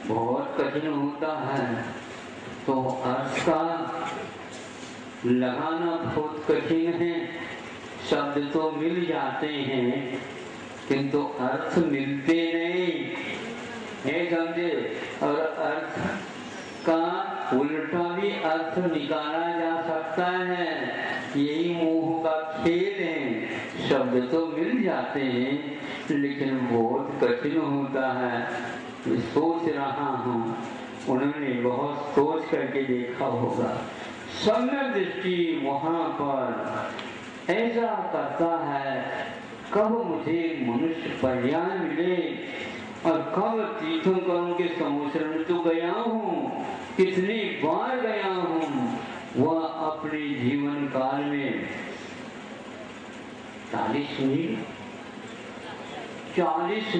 बहुत कठिन होता है। तो अर्थ का लगाना बहुत कठिन है। शब्द तो मिल जाते हैं किंतु अर्थ मिलते नहीं है, समझे। और अर्थ का उल्टा भी अर्थ निकाला जा सकता है, यही मोह का खेल है। शब्द तो मिल जाते हैं लेकिन बहुत कठिन होता है। मैं सोच रहा हूँ, उन्होंने बहुत सोच करके देखा होगा। सम्यक दृष्टि वहाँ पर ऐसा करता है, कब मुझे मनुष्य पर्याय मिले और कब तीर्थंकरों के समुद्र में तो गया हूँ, कितनी बार गया हूँ। वह अपने जीवन काल में 40 मील 40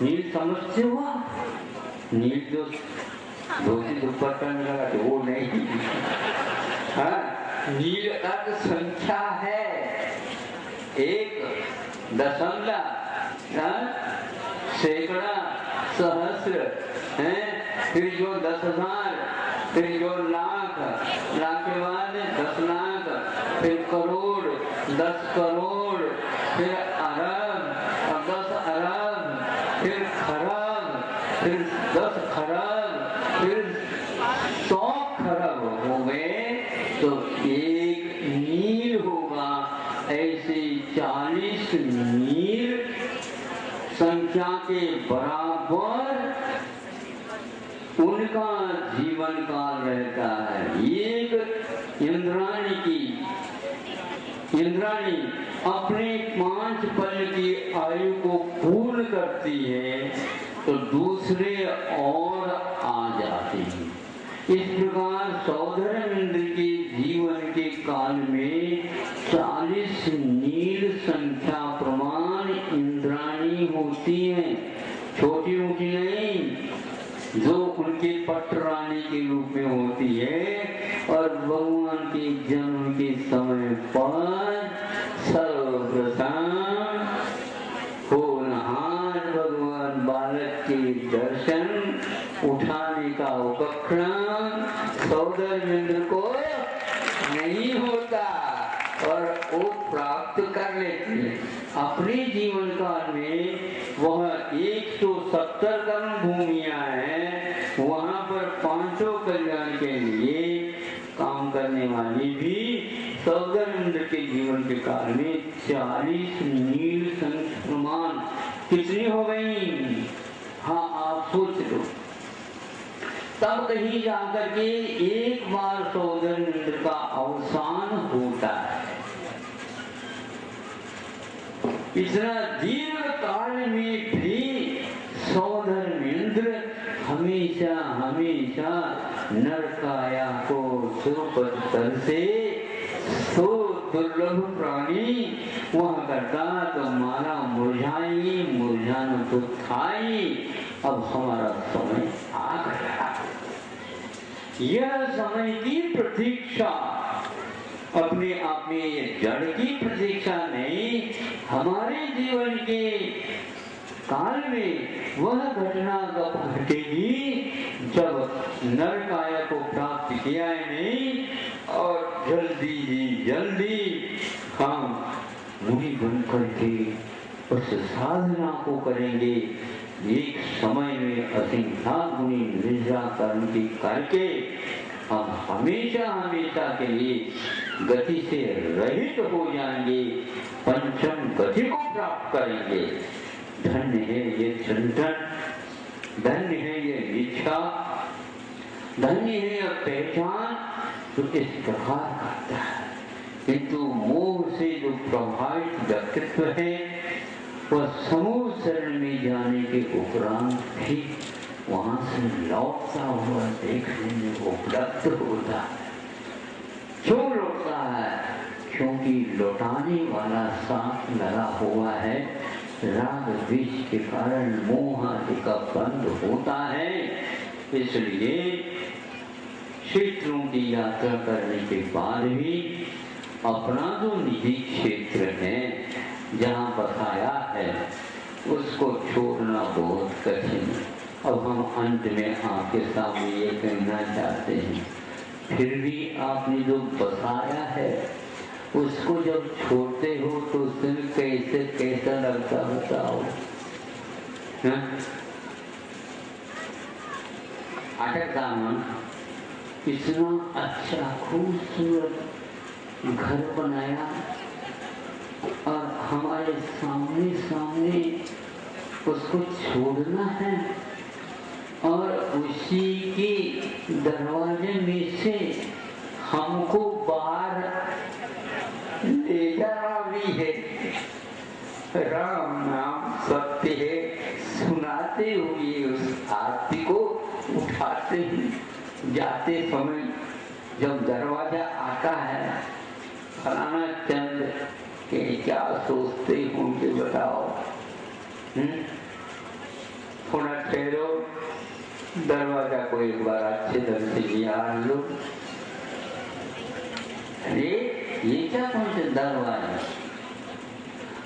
नील समझते हो? नील जो धोती दुपट्टा में लगा तो वो नहीं। हाँ, नील अर्थ संख्या है, 1 दशमलव, सैकड़ा, सहस्र है, फिर जो 10,000, फिर जो लाख, लाख के बाद 10 लाख, फिर करोड़, 10 करोड़, फिर अरब, 10 अरब, फिर खरब, फिर 10 खरब, फिर 100 खरब हो गए तो 1 मील होगा। ऐसे 40 मील संख्या के बराबर उनका जीवन काल रहता है। एक इंद्राणी अपने 5 पल की आयु को पूर्ण करती है तो दूसरे और आ जाते हैं। इस प्रकार सौधर्म इंद्र के जीवन के काल में 40 नील संख्या प्रमाण इंद्राणी होती है, छोटी मोटी नहीं, जो उनके पटरानी के रूप में होती है। और भगवान के जन्म के समय पर सर्वप्रथम होनहार भगवान बालक के दर्शन उठाने का उपक्रम सौधर्म इंद्र को नहीं होता और वो प्राप्त कर लेते हैं। अपने जीवन काल में वह 170 कर्म भूमियां हैं, वहां पर 5 कल्याण के लिए काम करने वाली भी सौधर्म इंद्र के जीवन के काल में 40 नील संक्रमण कितनी हो गई? हाँ, आप सोच लो। तब कहीं जाकर के एक बार सौधर्म इंद्र का अवसान होता है। इतना दीर्घ काल में भी सौधर्म इंद्र हमेशा हमेशा नरकाया को सुपस्तर से सो दुर्लभ प्राणी वह करता तो माला मुरझाई, मुरझाना तो थाई। अब हमारा समय आ गया। यह समय की प्रतीक्षा अपने आप में, ये जड़ की प्रतीक्षा नहीं, हमारे जीवन के काल में वह घटना कब घटेगी जब नरकाया को प्राप्त किया है नहीं और जल्दी ही जल्दी हम मुनि बन करके उस साधना को करेंगे। एक समय में असंख्यात मुनि निद्रा कर्म की करके हम हमेशा हमेशा के लिए गति से रहित हो जाएंगे, पंचम गति को प्राप्त करेंगे। धन्य है ये चिंतन, धन्य है ये इच्छा, धन्य है यह पहचान तो इस प्रकार करता है। किंतु मोह से जो प्रभावित व्यक्तित्व है वह समूह शरण में जाने के उपरांत भी वहां से लौटता हुआ देखने में उपलब्ध होता है। क्यों लौटता है? क्योंकि लौटाने वाला साथ लगा हुआ है, राग द्वेष के कारण मोह आदि का बंध होता है। इसलिए क्षेत्रों की यात्रा करने के बाद भी अपना जो निजी क्षेत्र है जहाँ बसाया है उसको छोड़ना बहुत कठिन है। अब अंत में आपके सामने ये कहना चाहते हैं, फिर भी आपने जो बसाया है उसको जब छोड़ते हो तो उसमें कैसे कैसा लगता बताओ। अटक दामन इतना अच्छा खूबसूरत घर बनाया और हमारे सामने सामने उसको छोड़ना है और उसी के दरवाजे में से हमको बाहर ले जाना भी है। राम नाम सत्य है सुनाते हुए उस आरती को उठाते हैं। जाते समय जब दरवाजा आता है, फलाना चंद के क्या सोचते होंगे बताओ। थोड़ा ठहरो, दरवाजा को एक बार अच्छे ढंग से निहार लो। अरे ये क्या कौन सा दरवाजा,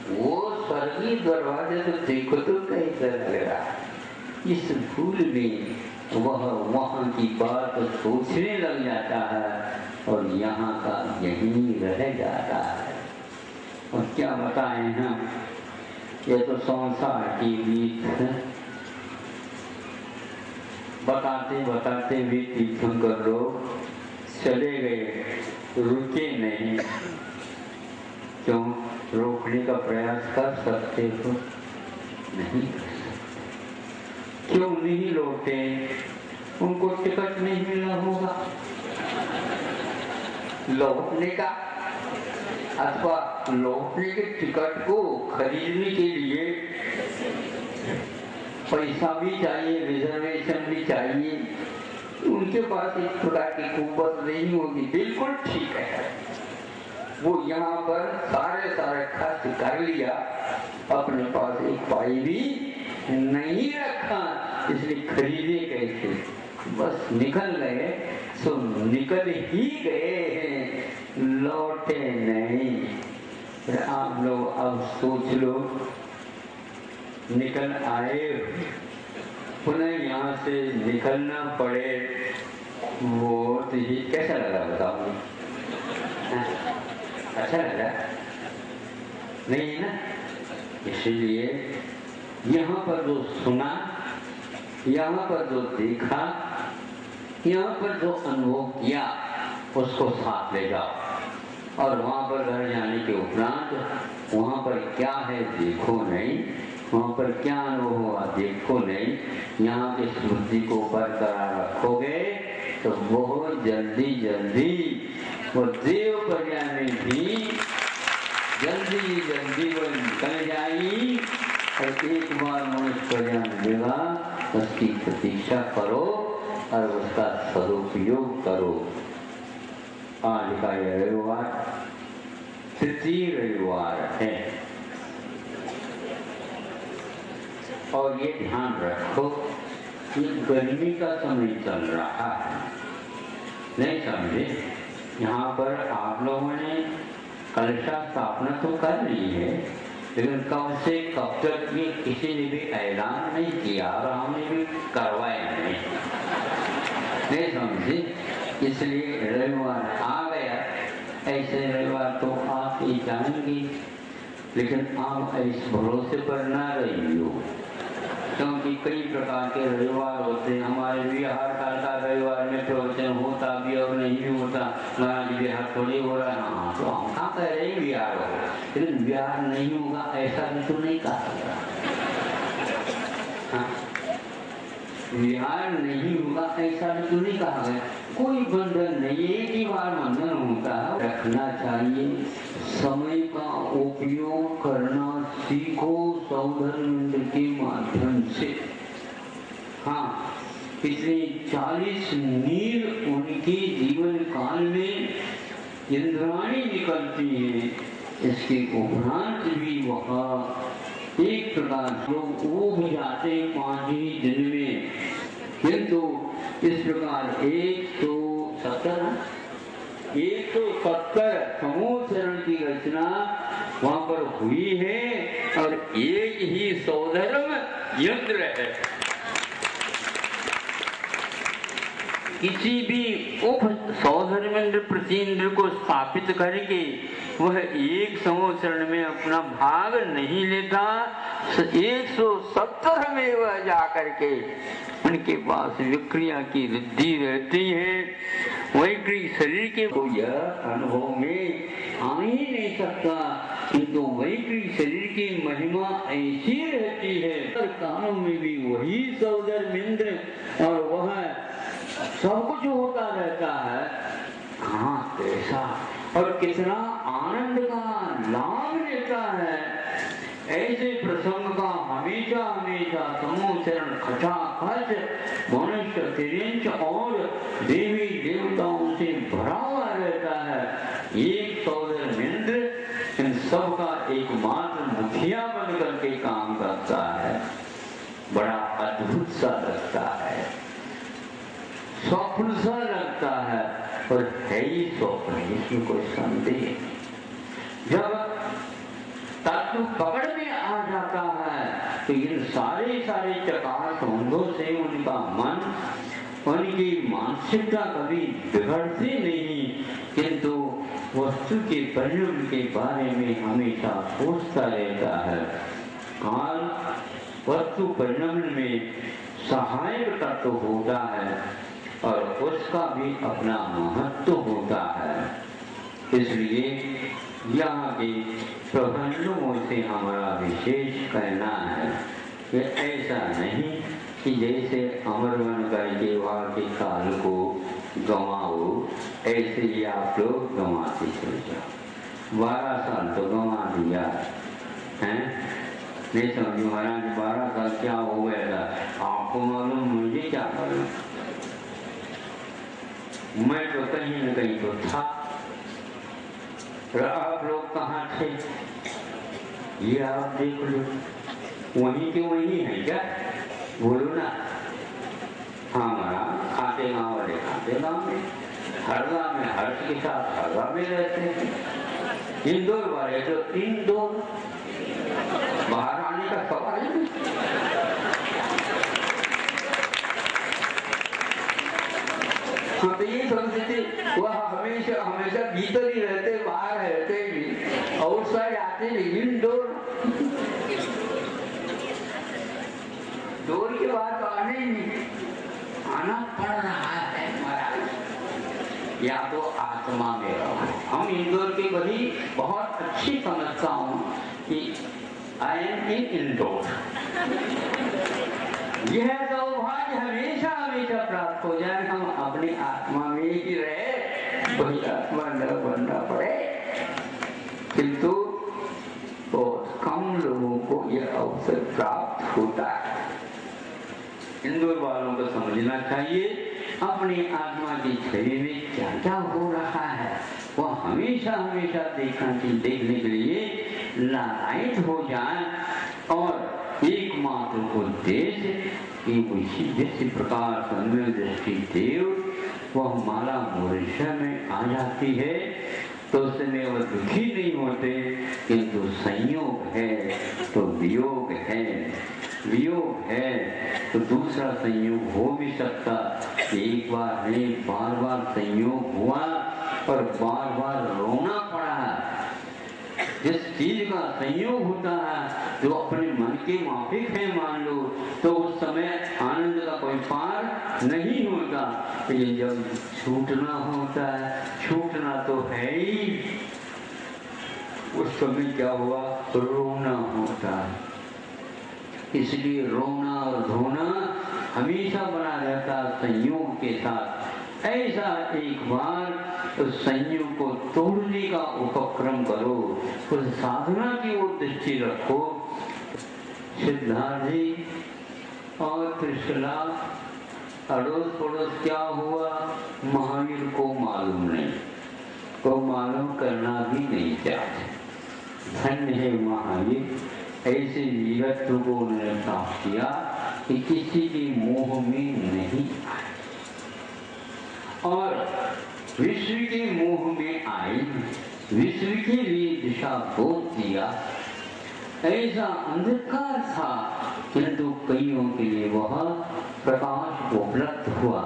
वो स्वर्गीय दरवाजा तो देखो तो कैसा लग रहा है। इस भूल में वह वहाँ की बात सोचने लग जाता है और यहाँ का यहीं रह जाता है। और क्या बताएं हम, ये तो संसार की रीत है। बताते बताते भी तीर्थंकर लोग चले गए, रुके नहीं। क्यों? रोकने का प्रयास कर सकते हो? नहीं कर सकते। क्यों नहीं लौटे? उनको टिकट नहीं मिला होगा लौटने का, अथवा लौटने के टिकट को खरीदने के लिए पैसा भी चाहिए, रिजर्वेशन भी चाहिए। उनके पास एक प्रकार की कुव्वत नहीं होगी। बिल्कुल ठीक है, वो यहाँ पर सारे खर्च कर लिया, अपने पास एक पाई भी नहीं रखा, इसलिए खरीदे कैसे? बस निकल गए, सो निकल ही गए हैं, लौटे नहीं। आप लोग अब सोच लो, निकल आए, पुनः यहाँ से निकलना पड़े, वो तो ये कैसा लगा बताओ? अच्छा लगा? नहीं ना? इसलिए यहाँ पर जो सुना, यहाँ पर जो देखा, यहाँ पर जो अनुभव किया, उसको साथ ले जाओ और वहाँ पर घर जाने के उपरांत वहाँ पर क्या है देखो नहीं, वहाँ पर क्या अनुभव हुआ देखो नहीं। यहाँ की स्मृति को बरकरार रखोगे तो बहुत जल्दी जल्दी वो देव प्रज्ञा में भी जल्दी जल्दी वो निकल जाएगी। और एक बार मनुष्य प्रज्ञा मिलेगा, उसकी प्रतीक्षा करो और उसका सदुपयोग करो। आज का यह रविवार तृतीय रविवार है और ये ध्यान रखो कि गर्मी का समय चल रहा है, नहीं समझे? यहाँ पर आप लोगों ने कलशा स्थापना तो कर ली है, लेकिन कब से कब तक ये किसी ने भी ऐलान नहीं किया और हमने भी करवाया नहीं समझे। इसलिए रविवार आ गया, ऐसे रविवार तो आप ही जाएंगे, लेकिन आप इस भरोसे पर ना रहियो, क्योंकि कई प्रकार के रविवार होते हैं। हमारे बिहार का रविवार में प्रवचन होता भी और नहीं भी होता। महाराज बिहार थोड़ी हो रहा है, हाँ तो हम कहाँ कह रहे हैं बिहार हो, लेकिन बिहार नहीं होगा ऐसा भी तो नहीं कहा। बिहार नहीं होगा ऐसा भी तो नहीं कहा गया। कोई बंधन नहीं, एक ही बार बंधन होता है, रखना चाहिए। समय का उपयोग करना सीखो सौधर्म के माध्यम से। हाँ, पिछले 40 मील उनके जीवन काल में इंद्राणी निकलती है, इसके उपरांत भी वह एक प्रकार लोग वो भी जाते हैं 5 ही दिन में, किंतु इस प्रकार 170 समूह चरण की रचना वहां पर हुई है और एक ही सौधर्म यंत्र है। किसी भी उप सौधर्मेंद्र प्रतीन्द्र को स्थापित करके वह 100 में अपना भाग नहीं लेता, 170 में वह जाकर के उनके पास विक्रिया की वृद्धि रहती है। वैक्रिक शरीर के को यह अनुभव में आ ही नहीं सकता, किंतु वैक्रिक शरीर की महिमा ऐसी रहती है। कानों में भी वही सौधर्मेंद्र और वह सब कुछ होता रहता है। कहाँ कैसा और कितना आनंद का लाभ लेता है। ऐसे प्रसंग का हमेशा हमेशा समोचरण खचाखच मनुष्य तिरंच और देवी देवताओं से भरा हुआ रहता है। एक सौधर्मेंद्र इन सब का एकमात्र मुखिया बन करके काम करता है। बड़ा अद्भुत सा लगता है, स्वप्न सा लगता है, और है ही स्वप्न, इसमें कोई संदेह नहीं। जब तत्व पकड़ में आ जाता है तो इन सारे चकार सौंधों से उनका मन, उनकी मानसिकता कभी बिगड़ती नहीं, किंतु वस्तु के परिणाम के बारे में हमेशा सोचता रहता है। काल वस्तु परिणाम में सहायक तत्व होता है और उसका भी अपना महत्व होता है। इसलिए यहाँ के प्रबंधों से हमारा विशेष कहना है कि ऐसा नहीं कि जैसे अमरवन करके वहाँ के काल को गंवाओ, ऐसे ही आप लोग गंवाते चले जाओ। 12 साल तो गंवा दिया है, नहीं समझो महाराज 12 साल क्या हो गया था, आपको मालूम, मुझे क्या मालूम। मैं तो कहीं न कहीं तो था, आप लोग कहाँ थे ये आप देख लो। वहीं के वहीं है क्या, बोलो ना। हमारा खाते गाँव वाले खाते गाँव में, हरदा में हर्ष के साथ हरदा में रहते हैं। इंदौर वाले तो इंदौर, बाहर आने का सवाल है। हाँ तो ये समझते वह हमेशा हमेशा भीतर ही रहते, बाहर रहते भी, आउटसाइड आते नहीं। इंडोर डोर के बाद तो आने ही नहीं, आना पड़ रहा है महाराज, या तो आत्मा में रहो। हम इंदौर के बड़ी बहुत अच्छी समझता हूँ कि आई एम इन इंदौर। यह सौभाग्य हमेशा हमेशा प्राप्त हो जाए, हम अपनी आत्मा में ही रहे, कोई आत्मा न बनना पड़े। किंतु बहुत कम लोगों को यह अवसर प्राप्त होता है। इंदौर वालों को समझना चाहिए अपनी आत्मा की छवि में क्या क्या हो रहा है, वह हमेशा हमेशा देखने के लिए लालायित हो जाए। और एकमात्र उद्देश्य कि उसी जिस प्रकार सम्यक दृष्टि देव वह माला मूर्छा में आ जाती है तो उसमें वह दुखी नहीं होते, किंतु संयोग है तो वियोग है, वियोग है तो दूसरा संयोग हो भी सकता। एक बार नहीं, बार बार संयोग हुआ और बार बार रोना पड़ा। जिस चीज का संयोग होता है जो अपने मन के माफिक है मान लो, तो उस समय आनंद का कोई पार नहीं होता। ये जब छूटना होता है, छूटना तो है ही, उस समय क्या हुआ, रोना होता है। इसलिए रोना और धोना हमेशा बना रहता संयोग के साथ। ऐसा एक बार उस संयोग को तोड़ने का उपक्रम करो, उस साधना की ओर दृष्टि रखो। सिद्धार्थ जी और त्रिशला अड़ोस पड़ोस क्या हुआ महावीर को मालूम नहीं, को मालूम करना भी नहीं चाहते। धन्य है महावीर, ऐसे वीरत्व को उन्होंने प्राप्त किया कि किसी के मोह में नहीं आए और विश्व के मोह में आई, विश्व के लिए दिशा बोध दिया। ऐसा अंधकार था किंतु कईयों के लिए वह प्रकाश उपलब्ध हुआ।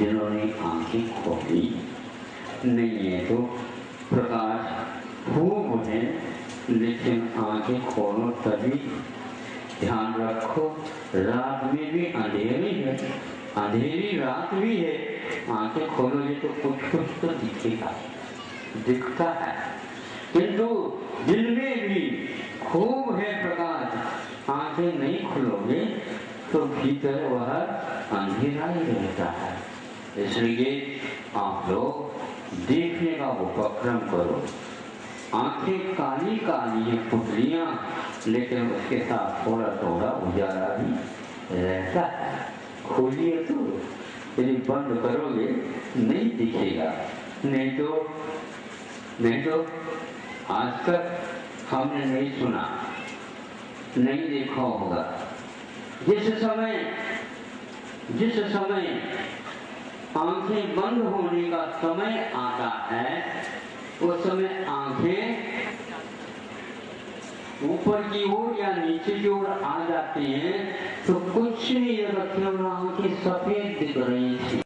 जिन्होंने आंखें खोली, नहीं है तो प्रकाश खूब है लेकिन आंखें खोलो तभी। ध्यान रखो, रात में भी अंधेरी है, अंधेरी रात भी है, आंखें खोलोगे तो कुछ कुछ तो दिखेगा, दिखता है, किंतु दिन में भी खूब है प्रकाश, आंखें नहीं खोलोगे तो भीतर वह अंधेरा ही रहता है। इसलिए आप लोग देखने का उपक्रम करो। आंखें काली काली पुतलियां, लेकिन उसके साथ थोड़ा थोड़ा उजाला भी रहता है। खोलिए तो, यदि बंद करोगे नहीं दिखेगा। नहीं तो आज तक हमने नहीं सुना, नहीं देखा होगा। जिस समय आंखें बंद होने का समय आता है, उस समय आंखें ऊपर की ओर या नीचे की ओर आ जाती हैं, तो कुछ नहीं, केवल आंखें सफेद दिख रही थी।